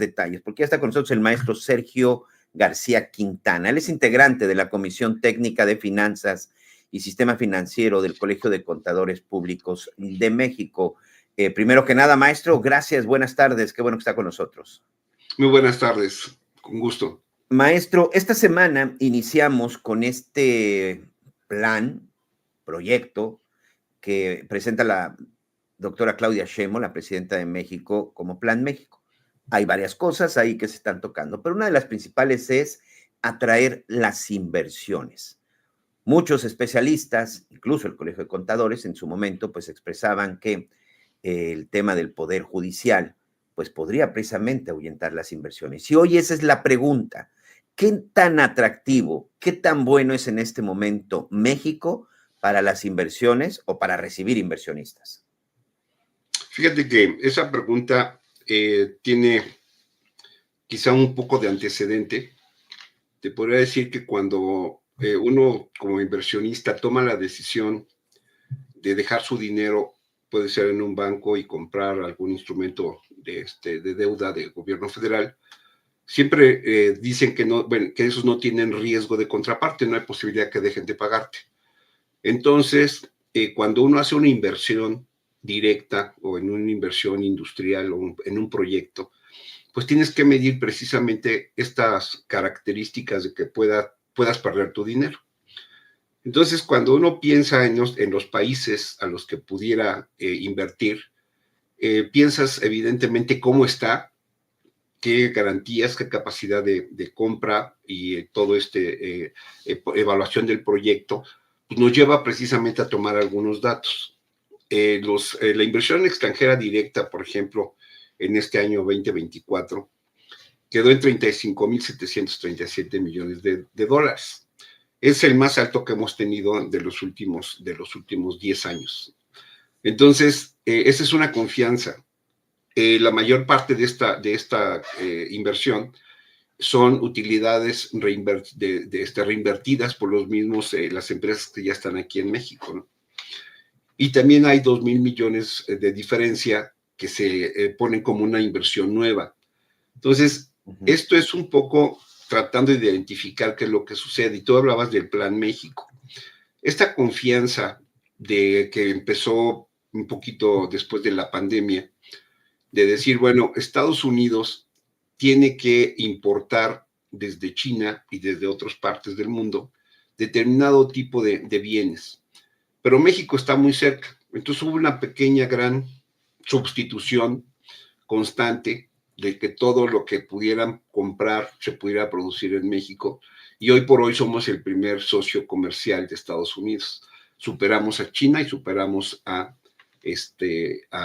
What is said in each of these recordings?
detalles, porque ya está con nosotros el maestro Sergio García Quintana. Él es integrante de la Comisión Técnica de Finanzas y Sistema Financiero del Colegio de Contadores Públicos de México. Primero que nada, maestro, gracias, buenas tardes, qué bueno que está con nosotros. Muy buenas tardes, con gusto. Maestro, esta semana iniciamos con este proyecto que presenta la doctora Claudia Sheinbaum, la presidenta de México, como Plan México. Hay varias cosas ahí que se están tocando, pero una de las principales es atraer las inversiones. Muchos especialistas, incluso el Colegio de Contadores en su momento, pues expresaban que el tema del poder judicial, pues podría precisamente ahuyentar las inversiones. Y hoy esa es la pregunta. ¿Qué tan atractivo, qué tan bueno es en este momento México para las inversiones o para recibir inversionistas? Fíjate que esa pregunta tiene quizá un poco de antecedente. Te podría decir que cuando uno como inversionista toma la decisión de dejar su dinero, puede ser en un banco y comprar algún instrumento de deuda del gobierno federal, siempre dicen que, no, bueno, que esos no tienen riesgo de contraparte, no hay posibilidad que dejen de pagarte. Entonces, cuando uno hace una inversión directa o en una inversión industrial o en un proyecto, pues tienes que medir precisamente estas características de que puedas perder tu dinero. Entonces, cuando uno piensa en los países a los que pudiera invertir, piensas evidentemente cómo está, qué garantías, qué capacidad de compra y todo evaluación del proyecto, pues nos lleva precisamente a tomar algunos datos. La inversión extranjera directa, por ejemplo, en este año 2024, quedó en 35.737 millones de dólares. Es el más alto que hemos tenido de los últimos 10 años. Entonces, esa es una confianza. La mayor parte de esta inversión son utilidades reinvertidas por los mismos, las empresas que ya están aquí en México, ¿no? Y también hay 2,000 millones de diferencia que se ponen como una inversión nueva. Entonces, esto es un poco tratando de identificar qué es lo que sucede. Y tú hablabas del Plan México. Esta confianza de que empezó un poquito después de la pandemia, de decir, bueno, Estados Unidos tiene que importar desde China y desde otras partes del mundo determinado tipo de bienes. Pero México está muy cerca. Entonces hubo una pequeña, gran sustitución constante de que todo lo que pudieran comprar se pudiera producir en México. Y hoy por hoy somos el primer socio comercial de Estados Unidos. Superamos a China y superamos a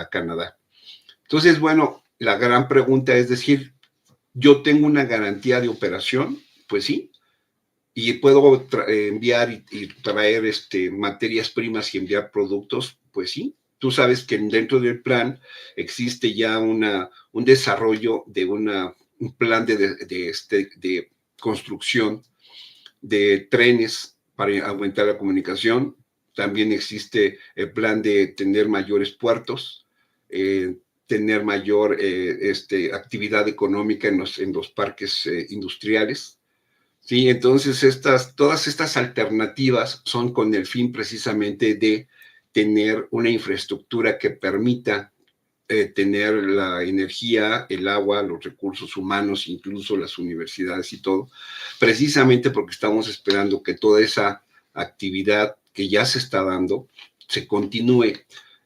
Canadá. Entonces, bueno, la gran pregunta es decir, ¿yo tengo una garantía de operación? Pues sí. ¿Y puedo enviar y traer materias primas y enviar productos? Pues sí. Tú sabes que dentro del plan existe ya un desarrollo de un plan de construcción de trenes para aumentar la comunicación. También existe el plan de tener mayores puertos, tener mayor actividad económica en los parques industriales. Sí, entonces todas estas alternativas son con el fin precisamente de tener una infraestructura que permita tener la energía, el agua, los recursos humanos, incluso las universidades y todo, precisamente porque estamos esperando que toda esa actividad que ya se está dando se continúe.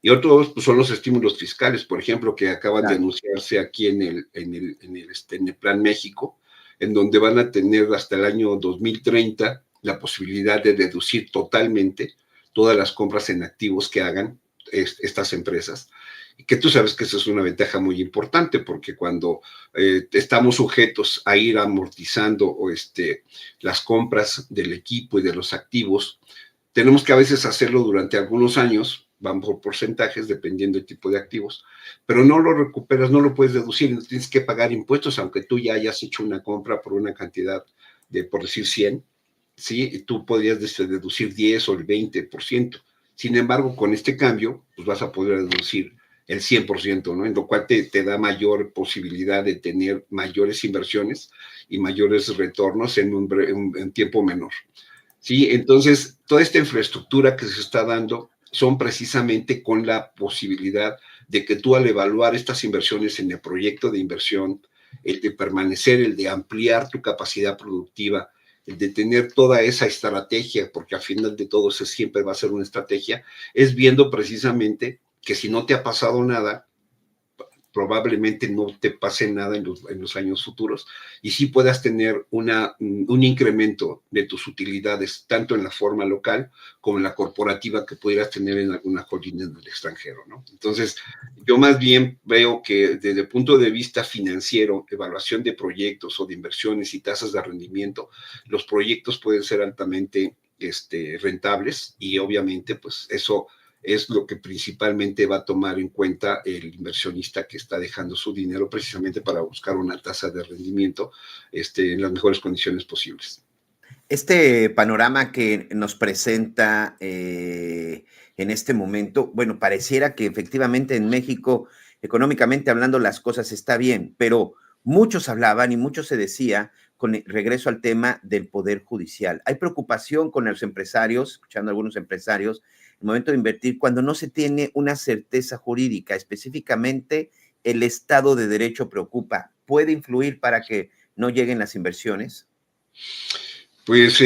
Y otros pues, son los estímulos fiscales, por ejemplo, que acaban de anunciarse aquí en el Plan México, en donde van a tener hasta el año 2030 la posibilidad de deducir totalmente todas las compras en activos que hagan estas empresas. Y que tú sabes que eso es una ventaja muy importante, porque cuando estamos sujetos a ir amortizando las compras del equipo y de los activos, tenemos que a veces hacerlo durante algunos años, van por porcentajes dependiendo del tipo de activos, pero no lo recuperas, no lo puedes deducir, no tienes que pagar impuestos, aunque tú ya hayas hecho una compra por una cantidad de, por decir, 100, ¿sí? Y tú podrías deducir 10 o el 20%. Sin embargo, con este cambio, pues vas a poder deducir el 100%, ¿no? En lo cual te da mayor posibilidad de tener mayores inversiones y mayores retornos en tiempo menor. ¿Sí? Entonces, toda esta infraestructura que se está dando son precisamente con la posibilidad de que tú al evaluar estas inversiones en el proyecto de inversión, el de permanecer, el de ampliar tu capacidad productiva, el de tener toda esa estrategia, porque al final de todo eso siempre va a ser una estrategia, es viendo precisamente que si no te ha pasado nada, probablemente no te pase nada en los años futuros y sí puedas tener un incremento de tus utilidades, tanto en la forma local como en la corporativa que pudieras tener en alguna holding en el extranjero, ¿no? Entonces, yo más bien veo que desde el punto de vista financiero, evaluación de proyectos o de inversiones y tasas de rendimiento, los proyectos pueden ser altamente rentables y obviamente pues eso es lo que principalmente va a tomar en cuenta el inversionista que está dejando su dinero precisamente para buscar una tasa de rendimiento en las mejores condiciones posibles. Este panorama que nos presenta en este momento, bueno, pareciera que efectivamente en México, económicamente hablando, las cosas está bien, pero muchos hablaban y mucho se decía con el regreso al tema del poder judicial. Hay preocupación con los empresarios, escuchando a algunos empresarios, el momento de invertir cuando no se tiene una certeza jurídica, específicamente el Estado de Derecho preocupa. ¿Puede influir para que no lleguen las inversiones? Pues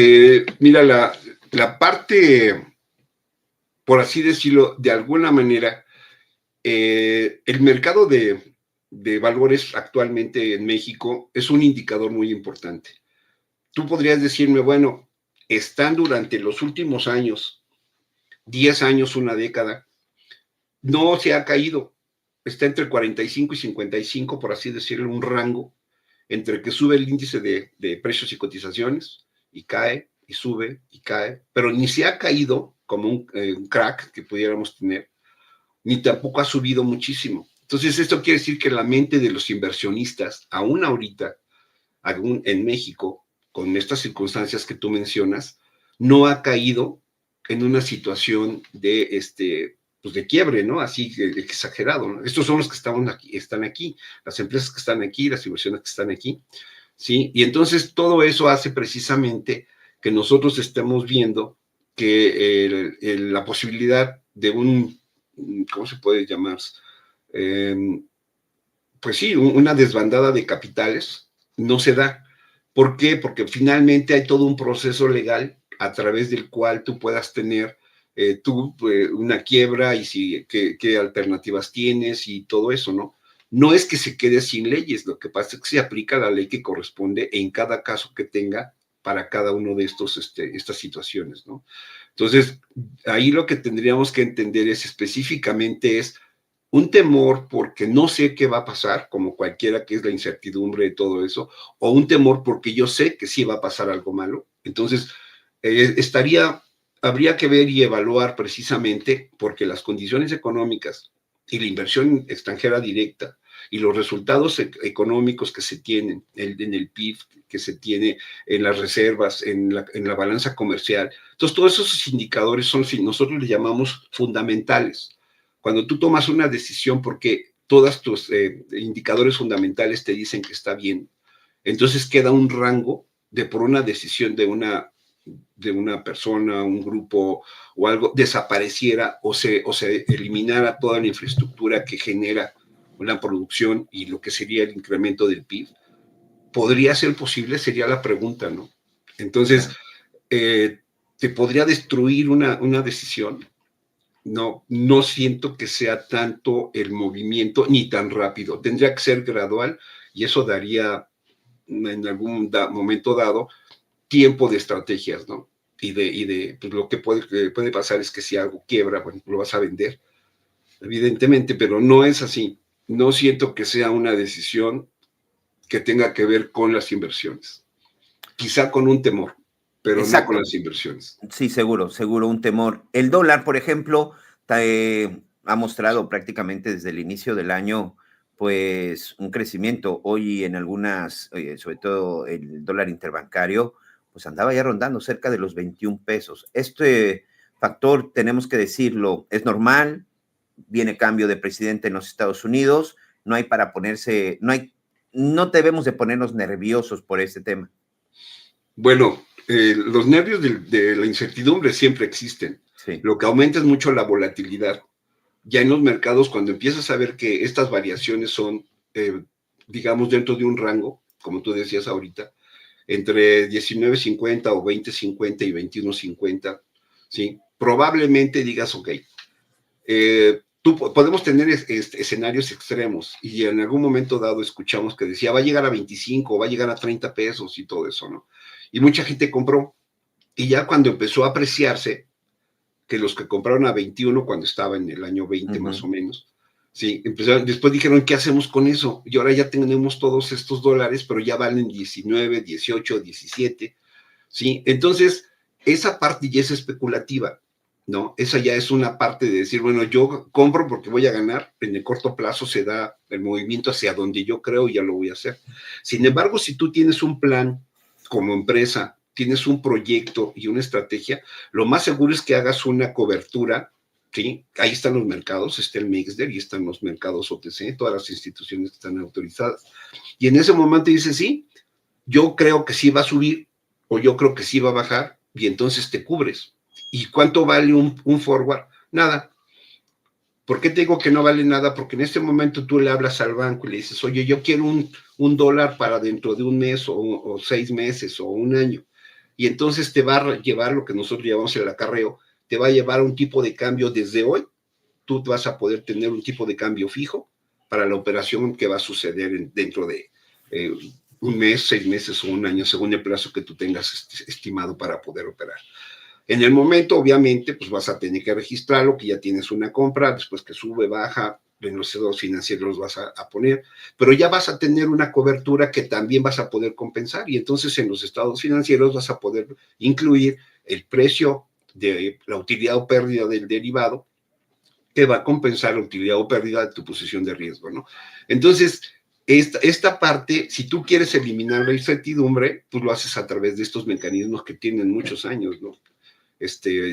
mira, la parte, por así decirlo, de alguna manera, el mercado de valores actualmente en México es un indicador muy importante. Tú podrías decirme, bueno, están durante los últimos años, 10 años, una década, no se ha caído, está entre 45 y 55, por así decirlo, un rango entre que sube el índice de precios y cotizaciones y cae y sube y cae, pero ni se ha caído como un crack que pudiéramos tener, ni tampoco ha subido muchísimo. Entonces, esto quiere decir que la mente de los inversionistas, aún ahorita, aún en México, con estas circunstancias que tú mencionas, no ha caído en una situación pues de quiebre, ¿no? Así exagerado, ¿no? Estos son los que están aquí, las empresas que están aquí, las inversiones que están aquí, ¿sí? Y entonces todo eso hace precisamente que nosotros estemos viendo que la posibilidad de ¿cómo se puede llamar? Eh, pues sí, una desbandada de capitales no se da. ¿Por qué? Porque finalmente hay todo un proceso legal a través del cual tú puedas tener una quiebra y qué alternativas tienes y todo eso, ¿no? No es que se quede sin leyes, lo que pasa es que se aplica la ley que corresponde en cada caso que tenga para cada uno de estas situaciones, ¿no? Entonces, ahí lo que tendríamos que entender es específicamente un temor porque no sé qué va a pasar, como cualquiera que es la incertidumbre de todo eso, o un temor porque yo sé que sí va a pasar algo malo. Entonces, habría que ver y evaluar precisamente porque las condiciones económicas y la inversión extranjera directa y los resultados económicos que se tienen en el PIB, que se tiene en las reservas, en la balanza comercial. Entonces, todos esos indicadores son, si nosotros le llamamos fundamentales. Cuando tú tomas una decisión porque todos tus indicadores fundamentales te dicen que está bien, entonces queda un rango por una decisión de una persona, un grupo o algo, desapareciera o se eliminara toda la infraestructura que genera una producción y lo que sería el incremento del PIB. ¿Podría ser posible? Sería la pregunta, ¿no? Entonces, ¿te podría destruir una decisión? No siento que sea tanto el movimiento ni tan rápido. Tendría que ser gradual y eso daría en algún momento dado tiempo de estrategias, ¿no? Pues lo que puede pasar es que si algo quiebra, bueno, lo vas a vender, evidentemente, pero no es así. No siento que sea una decisión que tenga que ver con las inversiones. Quizá con un temor, pero no con Exacto. las inversiones. Sí, seguro, seguro, un temor. El dólar, por ejemplo, ha mostrado prácticamente desde el inicio del año, pues, un crecimiento. Hoy en algunas, sobre todo el dólar interbancario, pues andaba ya rondando cerca de los 21 pesos. Este factor, tenemos que decirlo, es normal, viene cambio de presidente en los Estados Unidos, no hay para ponerse, no debemos de ponernos nerviosos por este tema. Bueno, los nervios de la incertidumbre siempre existen. Sí. Lo que aumenta es mucho la volatilidad. Ya en los mercados, cuando empiezas a ver que estas variaciones son, digamos, dentro de un rango, como tú decías ahorita, entre 19.50 o 20.50 y 21.50, ¿sí? Probablemente digas, ok, podemos tener escenarios extremos y en algún momento dado escuchamos que decía va a llegar a 25, va a llegar a 30 pesos y todo eso, ¿no? Y mucha gente compró y ya cuando empezó a apreciarse, que los que compraron a 21 cuando estaba en el año 20 más o menos, sí, después dijeron, ¿qué hacemos con eso? Y ahora ya tenemos todos estos dólares, pero ya valen 19, 18, 17, ¿sí? Entonces, esa parte ya es especulativa, ¿no? Esa ya es una parte de decir, bueno, yo compro porque voy a ganar, en el corto plazo se da el movimiento hacia donde yo creo y ya lo voy a hacer. Sin embargo, si tú tienes un plan como empresa, tienes un proyecto y una estrategia, lo más seguro es que hagas una cobertura, ¿sí? Ahí están los mercados, está el MIXDER y están los mercados OTC, todas las instituciones que están autorizadas. Y en ese momento dices, sí, yo creo que sí va a subir o yo creo que sí va a bajar y entonces te cubres. ¿Y cuánto vale un forward? Nada. ¿Por qué te digo que no vale nada? Porque en este momento tú le hablas al banco y le dices, oye, yo quiero un dólar para dentro de un mes o 6 meses o un año. Y entonces te va a llevar lo que nosotros llamamos el acarreo, te va a llevar un tipo de cambio desde hoy. Tú vas a poder tener un tipo de cambio fijo para la operación que va a suceder dentro de un mes, 6 meses o un año, según el plazo que tú tengas estimado para poder operar. En el momento, obviamente, pues vas a tener que registrarlo, que ya tienes una compra, después que sube, baja, en los estados financieros los vas a poner, pero ya vas a tener una cobertura que también vas a poder compensar y entonces en los estados financieros vas a poder incluir el precio de la utilidad o pérdida del derivado que va a compensar la utilidad o pérdida de tu posición de riesgo, ¿no? Entonces, esta parte, si tú quieres eliminar la incertidumbre, pues lo haces a través de estos mecanismos que tienen muchos años, ¿no?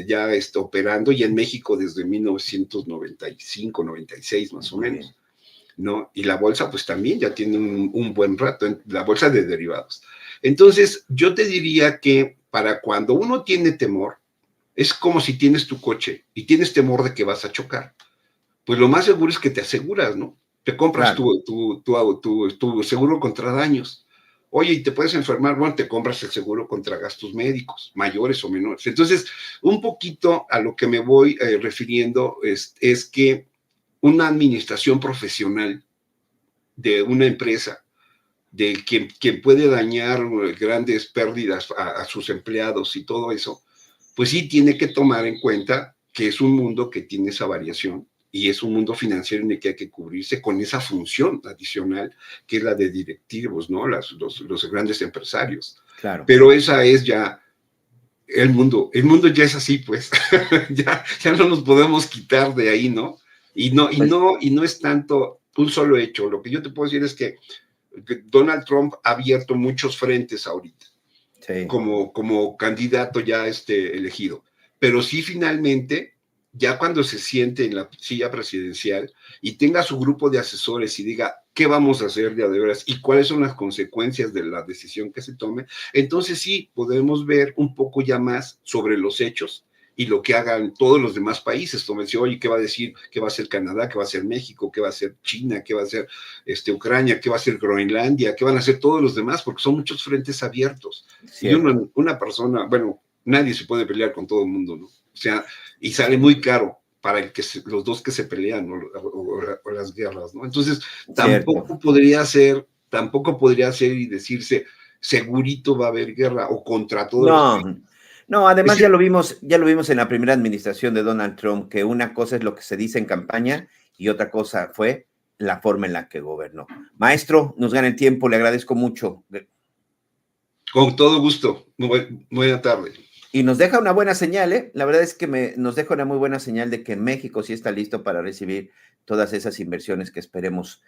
Ya está operando y en México desde 1995, 96 más o menos, ¿no? Y la bolsa pues también ya tiene un buen rato, la bolsa de derivados. Entonces, yo te diría que para cuando uno tiene temor, es como si tienes tu coche y tienes temor de que vas a chocar. Pues lo más seguro es que te aseguras, ¿no? Te compras claro. tu seguro contra daños. Oye, y te puedes enfermar, bueno, te compras el seguro contra gastos médicos, mayores o menores. Entonces, un poquito a lo que me voy refiriendo es que una administración profesional de una empresa, de quien puede dañar grandes pérdidas a sus empleados y todo eso, pues sí tiene que tomar en cuenta que es un mundo que tiene esa variación y es un mundo financiero en el que hay que cubrirse con esa función adicional que es la de directivos, ¿no? Los grandes empresarios. Claro. Pero esa es ya el mundo ya es así, pues, ya no nos podemos quitar de ahí, ¿no? Y no es tanto un solo hecho. Lo que yo te puedo decir es que Donald Trump ha abierto muchos frentes ahorita. Sí. Como candidato ya elegido. Pero sí, finalmente, ya cuando se siente en la silla presidencial y tenga su grupo de asesores y diga qué vamos a hacer de veras y cuáles son las consecuencias de la decisión que se tome, entonces sí podemos ver un poco ya más sobre los hechos y lo que hagan todos los demás países. Como decía, oye, ¿qué va a decir? ¿Qué va a hacer Canadá? ¿Qué va a hacer México? ¿Qué va a hacer China? ¿Qué va a hacer Ucrania? ¿Qué va a hacer Groenlandia? ¿Qué van a hacer todos los demás? Porque son muchos frentes abiertos. Cierto. Y una persona, bueno, nadie se puede pelear con todo el mundo, ¿no? O sea, y sale muy caro para los dos que se pelean, ¿no? o las guerras, ¿no? Entonces, tampoco podría ser y decirse, segurito va a haber guerra o contra todos los países. No, además ya lo vimos en la primera administración de Donald Trump, que una cosa es lo que se dice en campaña y otra cosa fue la forma en la que gobernó. Maestro, nos gana el tiempo, le agradezco mucho. Con todo gusto. Buena tarde. Y nos deja una buena señal, ¿eh? La verdad es que nos deja una muy buena señal de que México sí está listo para recibir todas esas inversiones que esperemos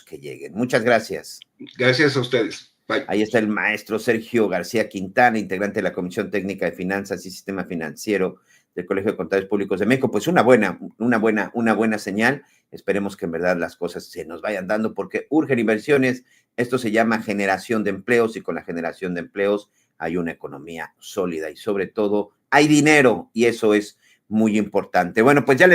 que lleguen. Muchas gracias. Gracias a ustedes. Bye. Ahí está el maestro Sergio García Quintana, integrante de la Comisión Técnica de Finanzas y Sistema Financiero del Colegio de Contadores Públicos de México, pues una buena señal. Esperemos que en verdad las cosas se nos vayan dando porque urgen inversiones. Esto se llama generación de empleos y con la generación de empleos hay una economía sólida y sobre todo hay dinero y eso es muy importante. Bueno, pues ya les